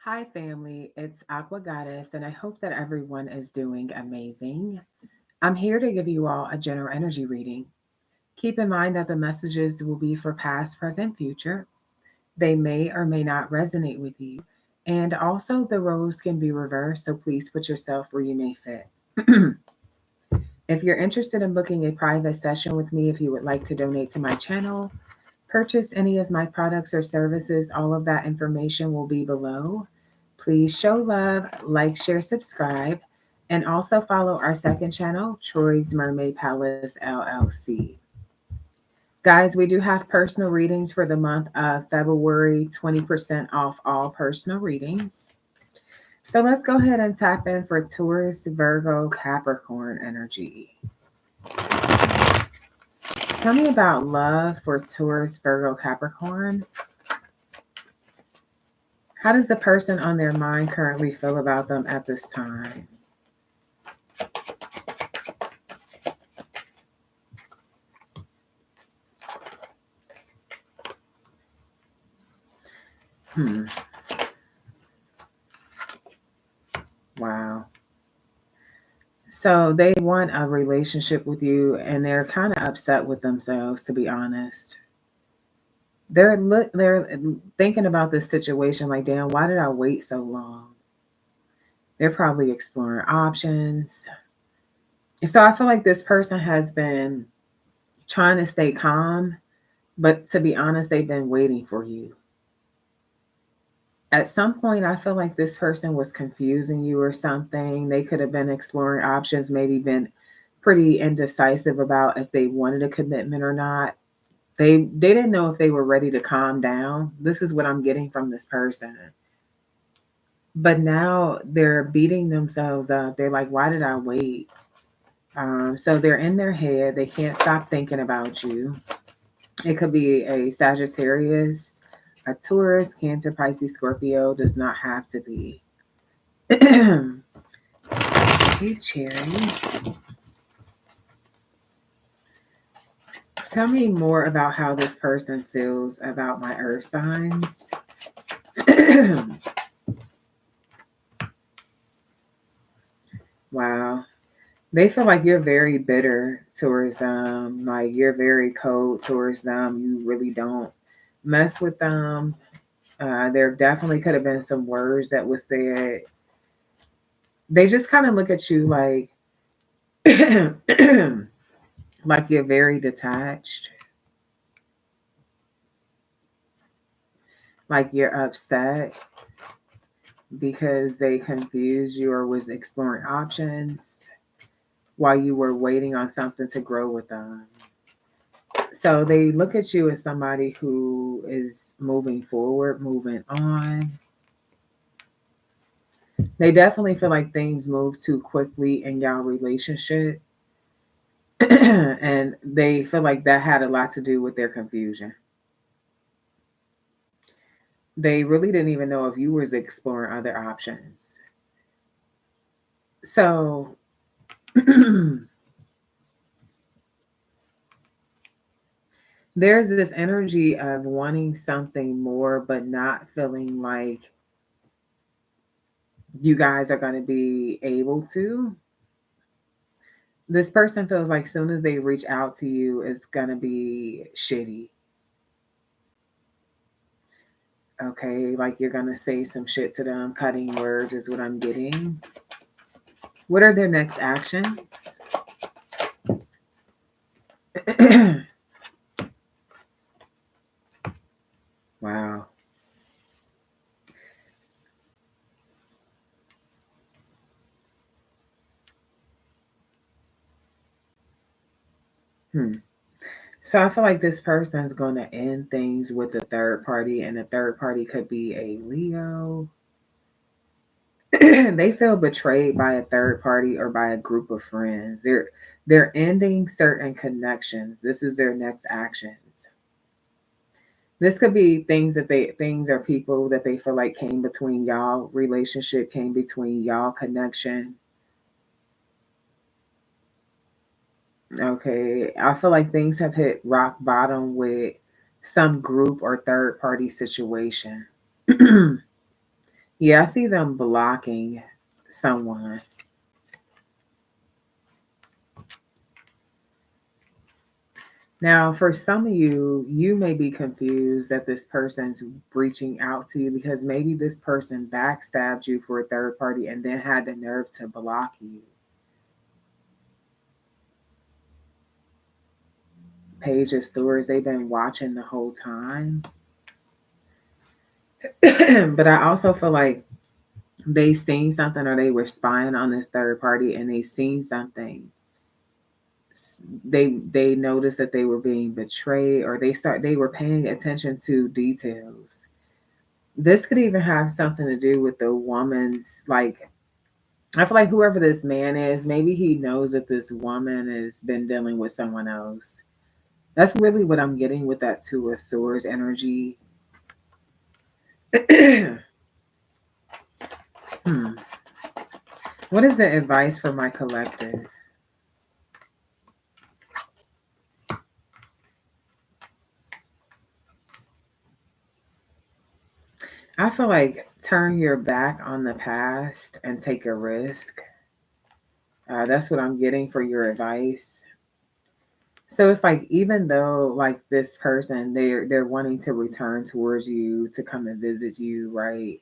Hi, family. It's Aqua Goddess, and I hope that everyone is doing amazing. I'm here to give you all a general energy reading. Keep in mind that the messages will be for past, present, future. They may or may not resonate with you. And also, the roles can be reversed, so please put yourself where you may fit. If you're interested in booking a private session with me, if you would like to donate to my channel, purchase any of my products or services, all of that information will be below. Please show love, like, share, subscribe, and also follow our second channel, Troy's Mermaid Palace LLC. Guys, we do have personal readings for the month of February, 20% off all personal readings. So let's go ahead and tap in for Taurus Virgo Capricorn energy. Tell me about love for Taurus Virgo Capricorn. How does the person on their mind currently feel about them at this time? Hmm. Wow. So they want a relationship with you and they're kind of upset with themselves, to be honest. They're thinking about this situation like, damn, why did I wait so long? They're probably exploring options. So I feel like this person has been trying to stay calm, but to be honest, they've been waiting for you. At some point, I feel like this person was confusing you or something. They could have been exploring options, maybe been pretty indecisive about if they wanted a commitment or not. They didn't know if they were ready to calm down. This is what I'm getting from this person. But now they're beating themselves up. They're like, why did I wait? So they're in their head. They can't stop thinking about you. It could be a Sagittarius, a Taurus, Cancer, Pisces, Scorpio. Does not have to be. Hey, Cherry. Tell me more about how this person feels about my earth signs. Wow. They feel like you're very bitter towards them. Like you're very cold towards them. You really don't mess with them. There definitely could have been some words that was said. They just kind of look at you like, like you're very detached, like you're upset because they confused you or was exploring options while you were waiting on something to grow with them. So they look at you as somebody who is moving forward, moving on. They definitely feel like things move too quickly in y'all relationship. And they feel like that had a lot to do with their confusion. They really didn't even know if you was exploring other options. So there's this energy of wanting something more, but not feeling like you guys are going to be able to. This person feels like soon as they reach out to you, it's going to be shitty. Okay, like you're going to say some shit to them. Cutting words is what I'm getting. What are their next actions? Wow. Hmm. So I feel like this person is going to end things with a third party, and the third party could be a Leo. They feel betrayed by a third party or by a group of friends. They're ending certain connections. This is their next actions. This could be things or people that they feel like came between y'all relationship, came between y'all connection. Okay, I feel like things have hit rock bottom with some group or third party situation. Yeah, I see them blocking someone. Now, for some of you, you may be confused that this person's reaching out to you because maybe this person backstabbed you for a third party and then had the nerve to block you. Page of Swords, they've been watching the whole time. But I also feel like they seen something or they were spying on this third party and they seen something. They noticed that they were being betrayed or they were paying attention to details. This could even have something to do with the woman's, like, I feel like whoever this man is, maybe he knows that this woman has been dealing with someone else. That's really what I'm getting with that Two of Swords energy. Hmm. What is the advice for my collective? I feel like turn your back on the past and take a risk. That's what I'm getting for your advice. So it's like even though like this person they're wanting to return towards you to come and visit you, right?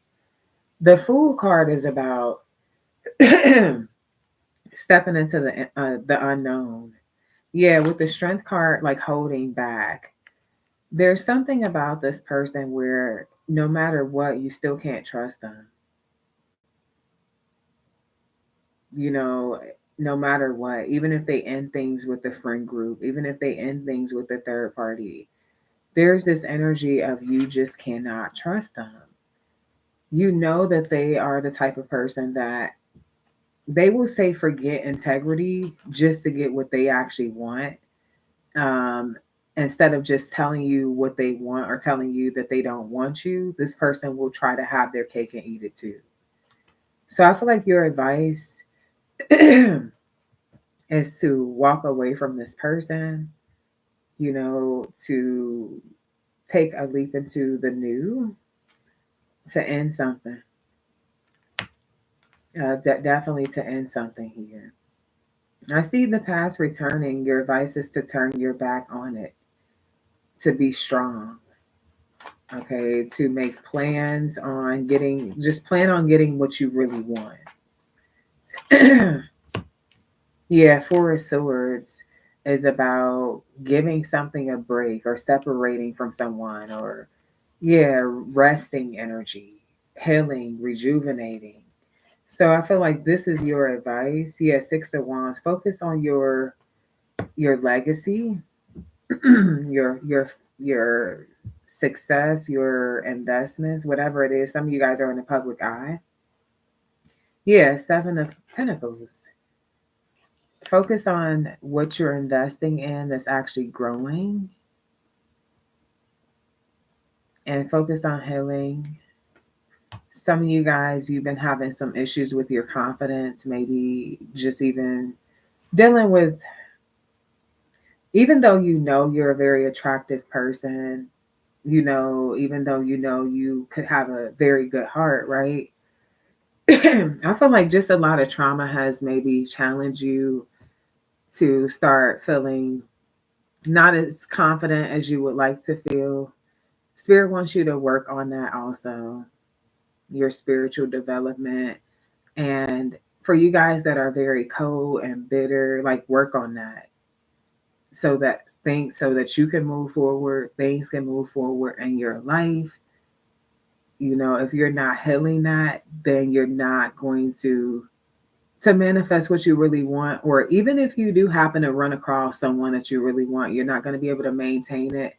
The Fool card is about stepping into the unknown. Yeah, with the Strength card like holding back. There's something about this person where no matter what, you still can't trust them. You know, no matter what, even if they end things with the friend group, even if they end things with the third party, there's this energy of you just cannot trust them. You know that they are the type of person that they will say forget integrity just to get what they actually want. Um, Instead of just telling you what they want or telling you that they don't want you, this person will try to have their cake and eat it too. So I feel like your advice is to walk away from this person, to take a leap into the new, to end something. Definitely to end something here. I see the past returning. Your advice is to turn your back on it, to be strong. Okay, to make plans on just plan on getting what you really want. Yeah, Four of Swords is about giving something a break or separating from someone or, yeah, resting energy, healing, rejuvenating. So I feel like this is your advice. Yeah, Six of Wands. Focus on your legacy, your success, your investments, whatever it is. Some of you guys are in the public eye. Yeah, Seven of Pentacles. Focus on what you're investing in that's actually growing and focus on healing. Some of you guys, you've been having some issues with your confidence, maybe just even dealing with, even though you know you're a very attractive person, even though you could have a very good heart, right? I feel like just a lot of trauma has maybe challenged you to start feeling not as confident as you would like to feel. Spirit wants you to work on that also, your spiritual development. And for you guys that are very cold and bitter, like work on that so that you can move forward, things can move forward in your life. If you're not healing that, then you're not going to manifest what you really want. Or even if you do happen to run across someone that you really want, you're not going to be able to maintain it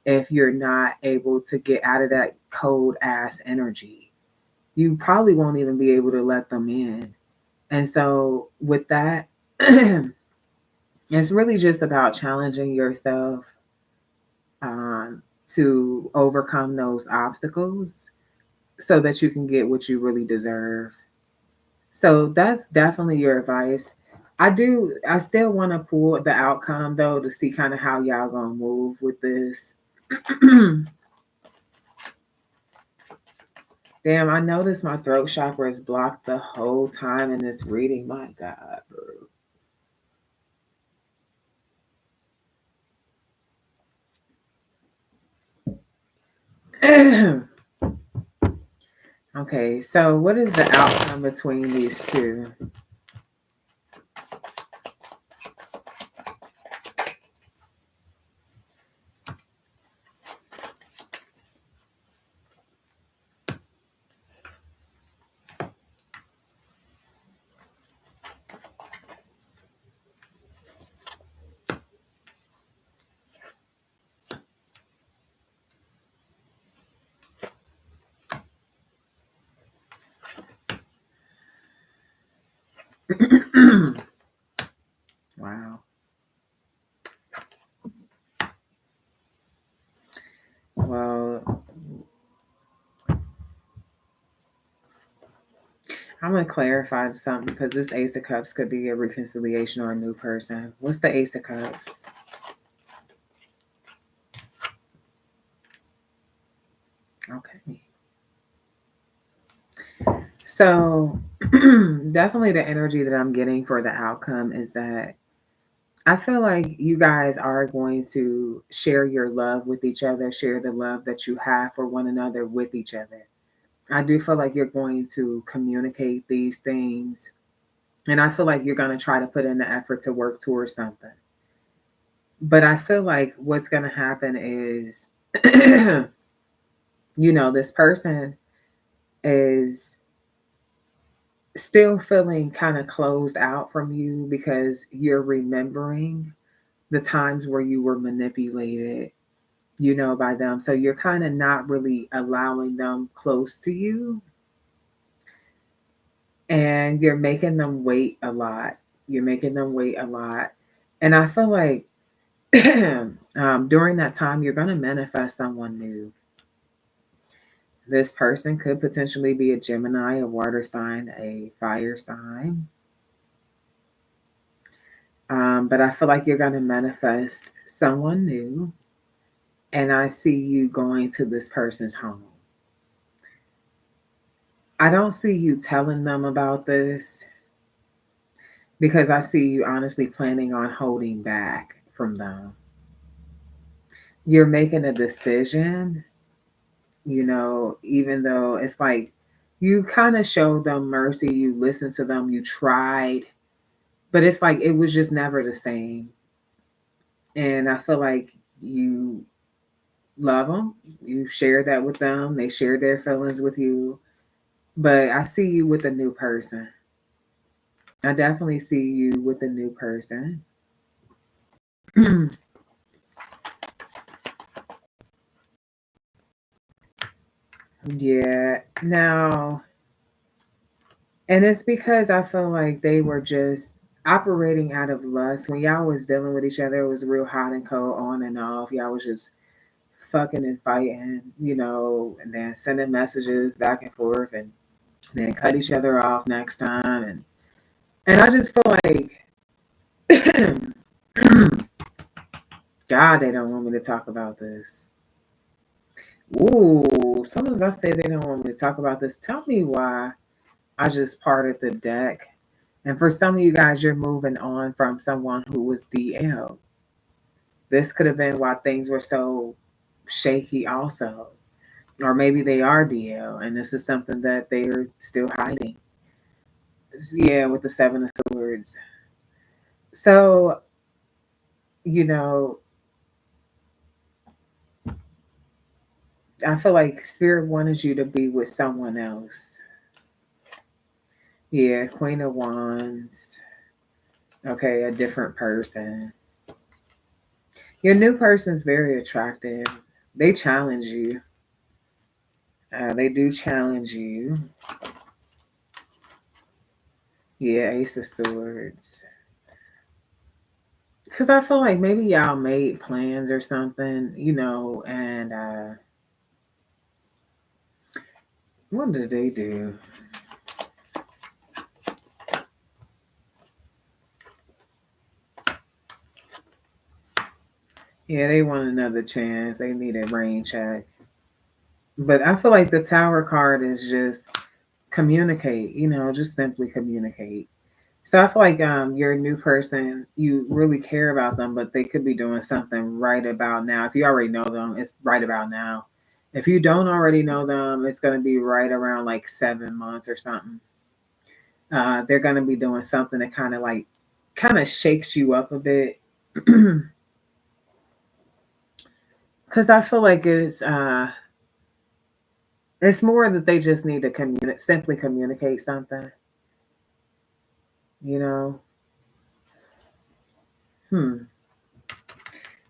if you're not able to get out of that cold ass energy. You probably won't even be able to let them in. And so with that, it's really just about challenging yourself to overcome those obstacles so that you can get what you really deserve. So that's definitely your advice. I still want to pull the outcome though to see kind of how y'all gonna move with this. Damn, I noticed my throat chakra is blocked the whole time in this reading. My God, bro. Okay, so what is the outcome between these two? Wow. Well, I'm going to clarify something because this Ace of Cups could be a reconciliation or a new person. What's the Ace of Cups? Okay. So, definitely the energy that I'm getting for the outcome is that I feel like you guys are going to share your love with each other, share the love that you have for one another with each other. I do feel like you're going to communicate these things, and I feel like you're going to try to put in the effort to work towards something. But I feel like what's going to happen is, this person is still feeling kind of closed out from you because you're remembering the times where you were manipulated, by them. So you're kind of not really allowing them close to you, and you're making them wait a lot. You're making them wait a lot. And I feel like during that time, you're going to manifest someone new. This person could potentially be a Gemini, a water sign, a fire sign. But I feel like you're going to manifest someone new. And I see you going to this person's home. I don't see you telling them about this because I see you honestly planning on holding back from them. You're making a decision, even though it's like you kind of showed them mercy, you listened to them, you tried, but it's like it was just never the same. And I feel like you love them, you share that with them, they share their feelings with you, but I see you with a new person. I definitely see you with a new person. Yeah. Now, and it's because I feel like they were just operating out of lust. When y'all was dealing with each other, it was real hot and cold, on and off. Y'all was just fucking and fighting, and then sending messages back and forth, and then cut each other off next time. And I just feel like, God, they don't want me to talk about this. Ooh, someone I say they don't want me to talk about this. Tell me why I just parted the deck. And for some of you guys, you're moving on from someone who was DL. This could have been why things were so shaky, also. Or maybe they are DL, and this is something that they're still hiding. Yeah, with the Seven of Swords. So, you know, I feel like Spirit wanted you to be with someone else. Yeah, Queen of Wands. Okay, a different person. Your new person's very attractive. They challenge you. They do challenge you. Yeah, Ace of Swords. Because I feel like maybe y'all made plans or something, and what did they do? Yeah, they want another chance. They need a rain check. But I feel like the Tower card is just communicate, just simply communicate. So I feel like you're a new person, you really care about them, but they could be doing something right about now. If you already know them, it's right about now. If you don't already know them, it's going to be right around like 7 months or something. They're going to be doing something that kind of shakes you up a bit. Because I feel like it's more that they just need to simply communicate something, you know. Hmm.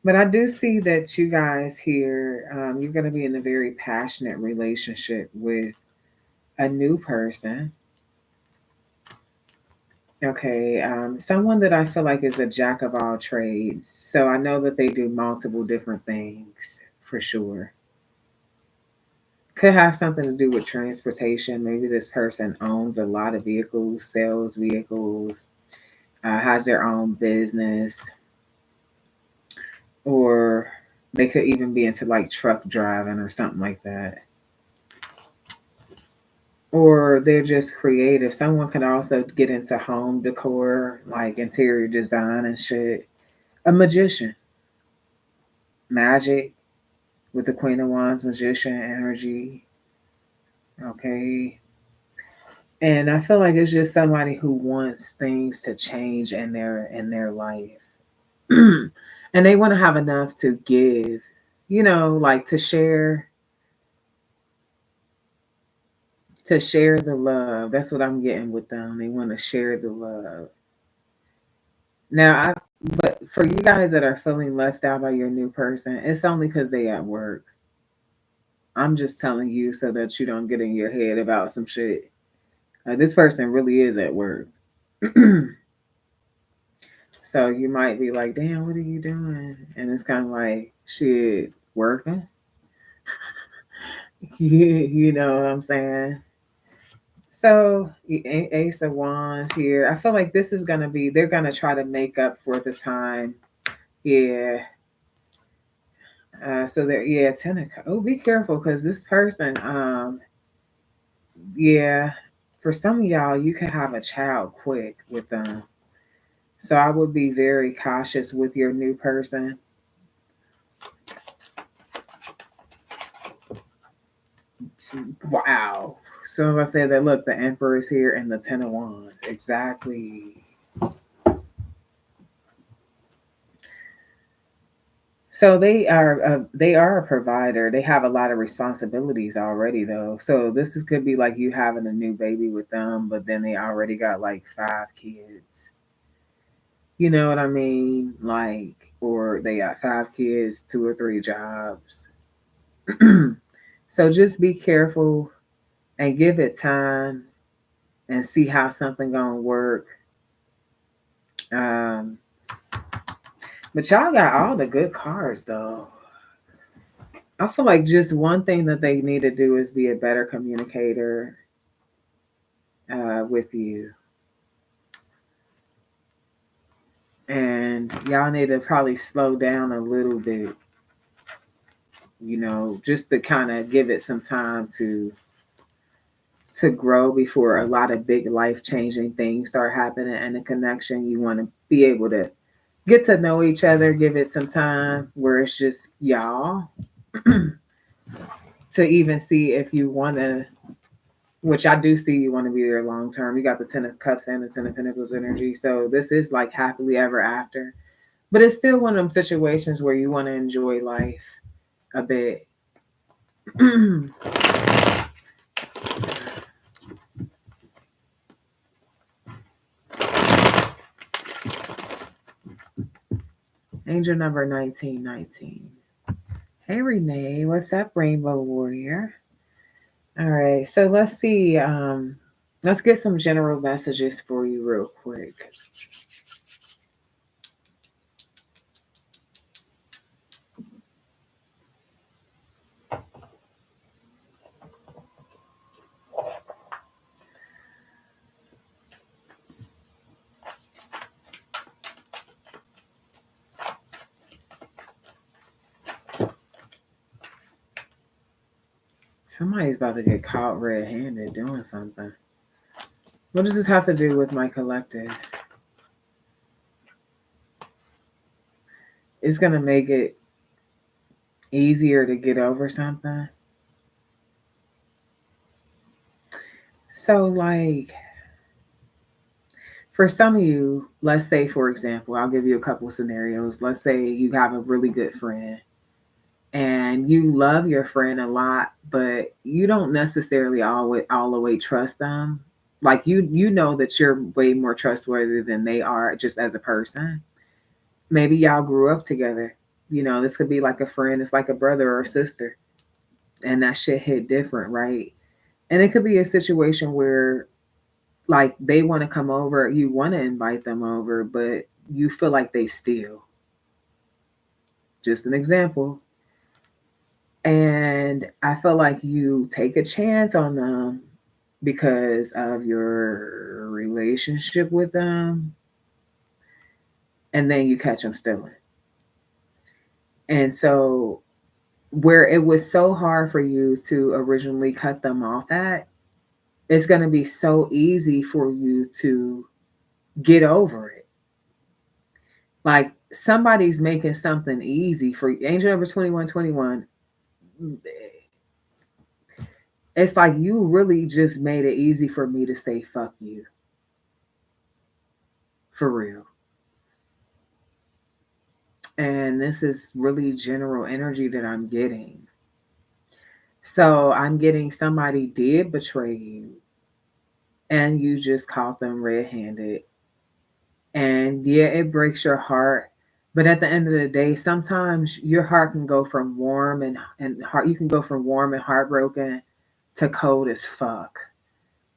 But I do see that you guys here, you're going to be in a very passionate relationship with a new person. Okay. Someone that I feel like is a jack of all trades. So I know that they do multiple different things for sure. Could have something to do with transportation. Maybe this person owns a lot of vehicles, sells vehicles, has their own business, or they could even be into like truck driving or something like that. Or they're just creative. Someone can also get into home decor, like interior design and shit. A magician, magic with the Queen of Wands, magician energy. Okay. And I feel like it's just somebody who wants things to change in their life. And they want to have enough to give, like to share the love. That's what I'm getting with them. They want to share the love. Now, but for you guys that are feeling left out by your new person, it's only because they at work. I'm just telling you so that you don't get in your head about some shit. This person really is at work. So you might be like, damn, what are you doing? And it's kind of like, shit, working. You know what I'm saying? So, Ace of Wands here. I feel like this is going to be, they're going to try to make up for the time. Yeah. So there, yeah, ten of oh, be careful because this person, yeah, for some of y'all, you can have a child quick with them. So I would be very cautious with your new person. Wow. So as I said that, look, the Emperor is here and the Ten of Wands. Exactly. So they are a provider. They have a lot of responsibilities already though. So could be like you having a new baby with them, but then they already got like 5 kids. You know what I mean? Like, or they got 5 kids, 2 or 3 jobs. So just be careful and give it time and see how something gonna work. Um, but y'all got all the good cards though. I feel like just one thing that they need to do is be a better communicator with you. And y'all need to probably slow down a little bit, just to kind of give it some time to grow before a lot of big life changing things start happening and the connection. You want to be able to get to know each other, give it some time where it's just y'all to even see if you want to, which I do see you want to be there long term. You got the Ten of Cups and the Ten of Pentacles energy. So this is like happily ever after. But it's still one of them situations where you want to enjoy life a bit. Angel number 1919. Hey Renee, what's up, Rainbow Warrior? All right, so let's see. Let's get some general messages for you real quick. Somebody's about to get caught red-handed doing something. What does this have to do with my collective? It's going to make it easier to get over something. So, like, for some of you, let's say, for example, I'll give you a couple of scenarios. Let's say you have a really good friend and you love your friend a lot, but you don't necessarily always all the way trust them. Like you know that you're way more trustworthy than they are just as a person. Maybe y'all grew up together. This could be like a friend, it's like a brother or a sister, and that shit hit different, right? And it could be a situation where like they want to come over, you want to invite them over, but you feel like they steal. Just an example. And I feel like you take a chance on them because of your relationship with them, and then you catch them stealing. And so, where it was so hard for you to originally cut them off at, it's going to be so easy for you to get over it. Like somebody's making something easy for you. Angel number 2121. It's like you really just made it easy for me to say fuck you. For real. And this is really general energy that I'm getting. So I'm getting somebody did betray you and you just caught them red-handed. And yeah, it breaks your heart. But at the end of the day, sometimes your heart can go from warm and heart you can go from warm and heartbroken to cold as fuck.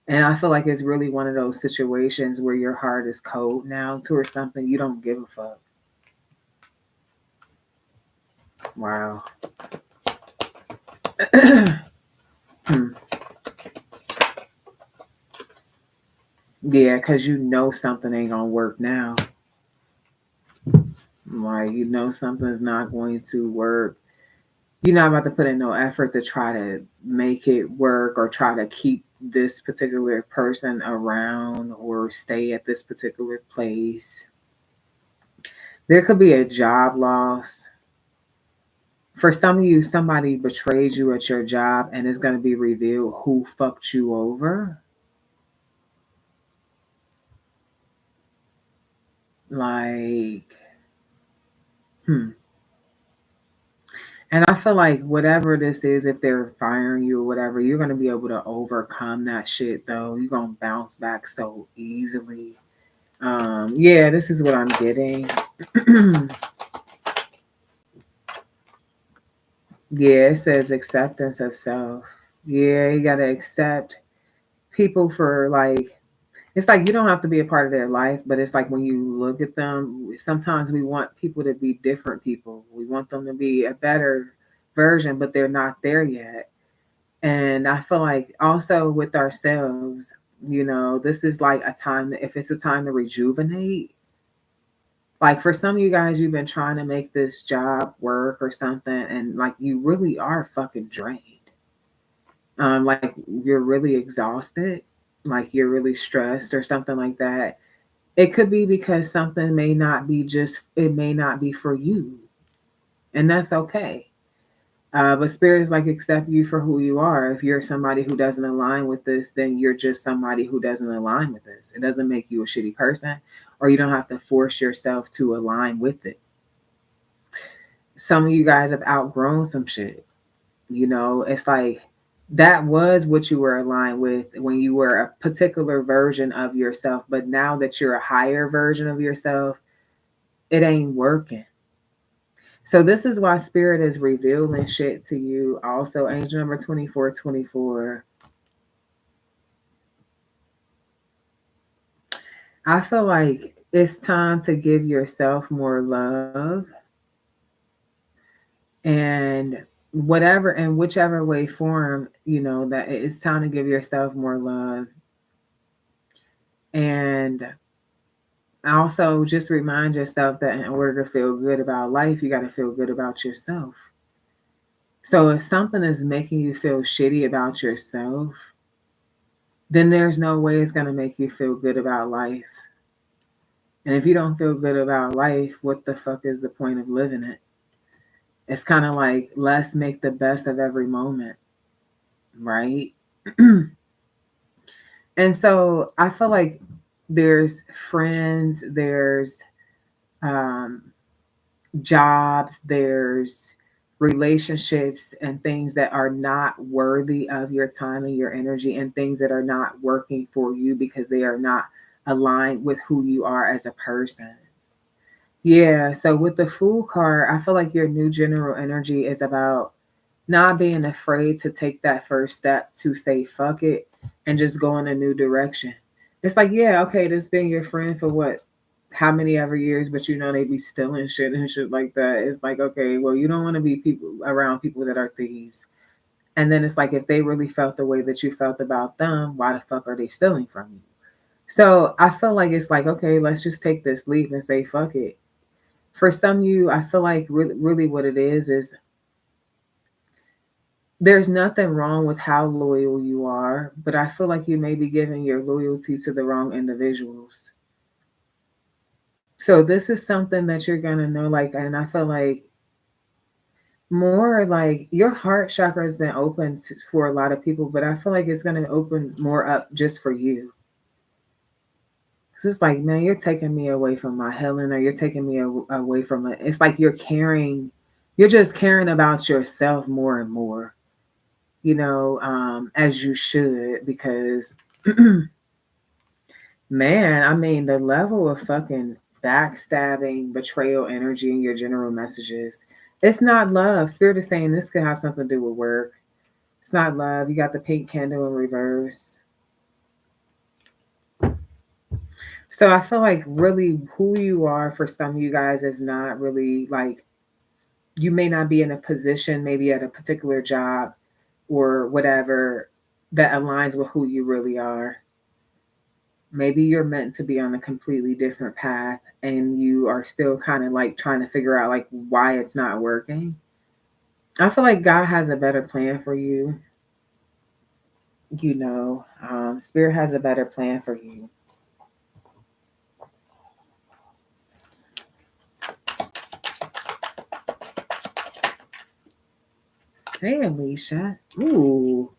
And I feel like it's really one of those situations where your heart is cold now towards something you don't give a fuck. Wow. Hmm. Yeah, because you know something ain't gonna work now. Like you know something's not going to work. You're not about to put in no effort to try to make it work or try to keep this particular person around or stay at this particular place. There could be a job loss. For some of you, somebody betrayed you at your job and it's going to be revealed who fucked you over. Like, And I feel like whatever this is, if they're firing you or whatever, you're going to be able to overcome that shit, though. You're going to bounce back so easily. Yeah, this is what I'm getting. Yeah, it says acceptance of self. Yeah, you got to accept people for like, it's like you don't have to be a part of their life, but it's like when you look at them, sometimes we want people to be different people. We want them to be a better version, but they're not there yet. And I feel like also with ourselves, this is like a time that if it's a time to rejuvenate, like for some of you guys, you've been trying to make this job work or something, and like you really are fucking drained. Like you're really exhausted, like you're really stressed or something like that. It could be because something may not be it may not be for you, and that's okay. But spirit is like accept you for who you are. If you're somebody who doesn't align with this, then you're just somebody who doesn't align with this. It doesn't make you a shitty person, or you don't have to force yourself to align with it. Some of you guys have outgrown some shit. It's like that was what you were aligned with when you were a particular version of yourself. But now that you're a higher version of yourself, it ain't working. So this is why spirit is revealing shit to you. Also, angel number 2424. I feel like it's time to give yourself more love and whatever in whichever way form, that it's time to give yourself more love. And also just remind yourself that in order to feel good about life, you got to feel good about yourself. So if something is making you feel shitty about yourself, then there's no way it's going to make you feel good about life. And if you don't feel good about life, what the fuck is the point of living it? It's kind of like, let's make the best of every moment, right? And so I feel like there's friends, there's um, jobs, there's relationships and things that are not worthy of your time and your energy, and things that are not working for you because they are not aligned with who you are as a person. Yeah, so with the Fool card, I feel like your new general energy is about not being afraid to take that first step to say fuck it and just go in a new direction. It's like, yeah, okay, this been your friend for what, how many ever years, but you know they be stealing shit and shit like that. It's like, okay, well, you don't want to be people around people that are thieves. And then it's like, if they really felt the way that you felt about them, why the fuck are they stealing from you? So I feel like it's like, okay, let's just take this leap and say fuck it. For some of you, I feel like really what it is there's nothing wrong with how loyal you are, but I feel like you may be giving your loyalty to the wrong individuals. So this is something that you're gonna know, like, and I feel like more like your heart chakra has been open for a lot of people, but I feel like it's gonna open more up just for you. It's just like, man, you're taking me away from my healing, or you're taking me away from it. It's like you're just caring about yourself more and more, as you should, because man, I mean, the level of fucking backstabbing, betrayal energy in your general messages, it's not love. Spirit is saying this could have something to do with work. It's not love. You got the pink candle in reverse. So I feel like really who you are for some of you guys is not really like, you may not be in a position, maybe at a particular job or whatever, that aligns with who you really are. Maybe you're meant to be on a completely different path and you are still kind of like trying to figure out like why it's not working. I feel like God has a better plan for you. Spirit has a better plan for you. Hey, Alicia. Ooh.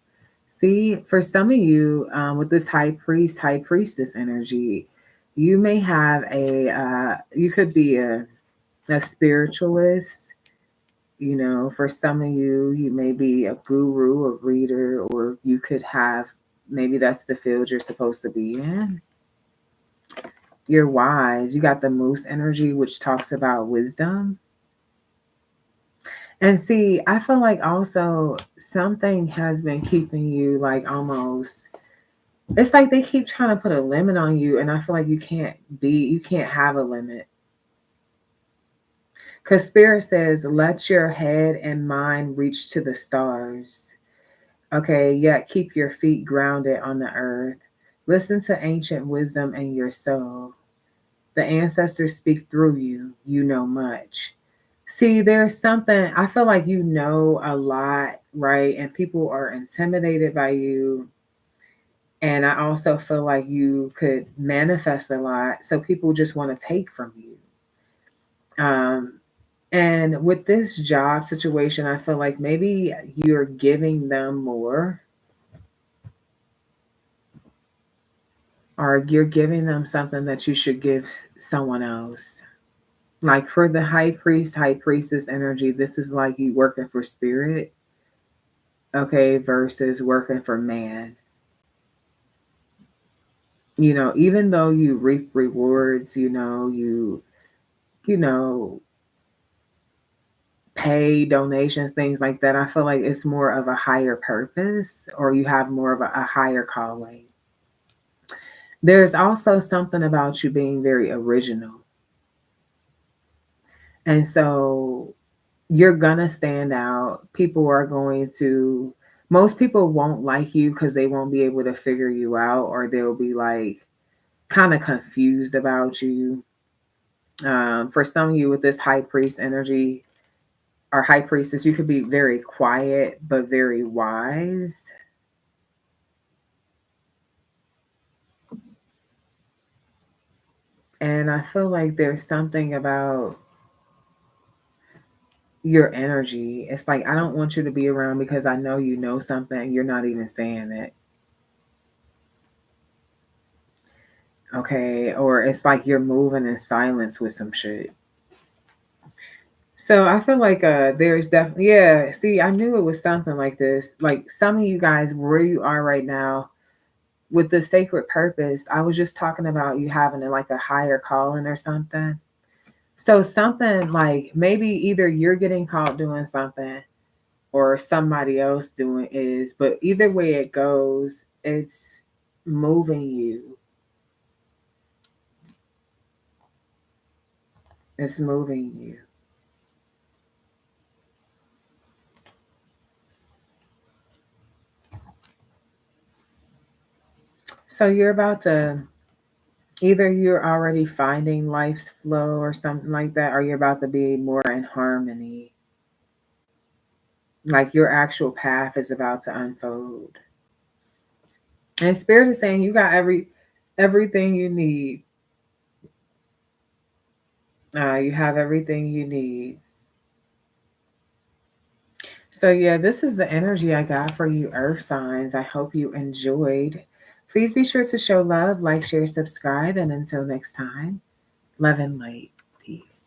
See, for some of you, with this high priestess energy, you may have you could be a spiritualist. For some of you, you may be a guru, a reader, or you could have, maybe that's the field you're supposed to be in. You're wise. You got the moose energy, which talks about wisdom. And see, I feel like also something has been keeping you like almost, it's like they keep trying to put a limit on you. And I feel like you can't have a limit. Because Spirit says, let your head and mind reach to the stars. Okay, yet keep your feet grounded on the earth. Listen to ancient wisdom in your soul. The ancestors speak through you. You know much. See, there's something, I feel like you know a lot, right? And people are intimidated by you. And I also feel like you could manifest a lot. So people just want to take from you. And with this job situation, I feel like maybe you're giving them more, or you're giving them something that you should give someone else. Like for the high priest, high priestess energy, this is like you working for spirit, okay, versus working for man. Even though you reap rewards, you know, pay donations, things like that, I feel like it's more of a higher purpose, or you have more of a higher calling. There's also something about you being very original. And so you're gonna stand out. Most people won't like you because they won't be able to figure you out, or they'll be like kind of confused about you. For some of you with this high priest energy, or high priestess, you could be very quiet but very wise. And I feel like there's something about your energy. It's like, I don't want you to be around because I know you know something. You're not even saying it. Okay. Or it's like you're moving in silence with some shit. So I feel like there's definitely, yeah, see, I knew it was something like this. Like some of you guys, where you are right now with the sacred purpose, I was just talking about you having like a higher calling or something. So something like maybe either you're getting caught doing something or somebody else doing is, but either way it goes, it's moving you. It's moving you. So you're about to, either you're already finding life's flow or something like that, or you're about to be more in harmony. Like your actual path is about to unfold. And Spirit is saying you got everything you need. You have everything you need. So yeah, this is the energy I got for you, Earth signs. I hope you enjoyed. Please be sure to show love, like, share, subscribe, and until next time, love and light. Peace.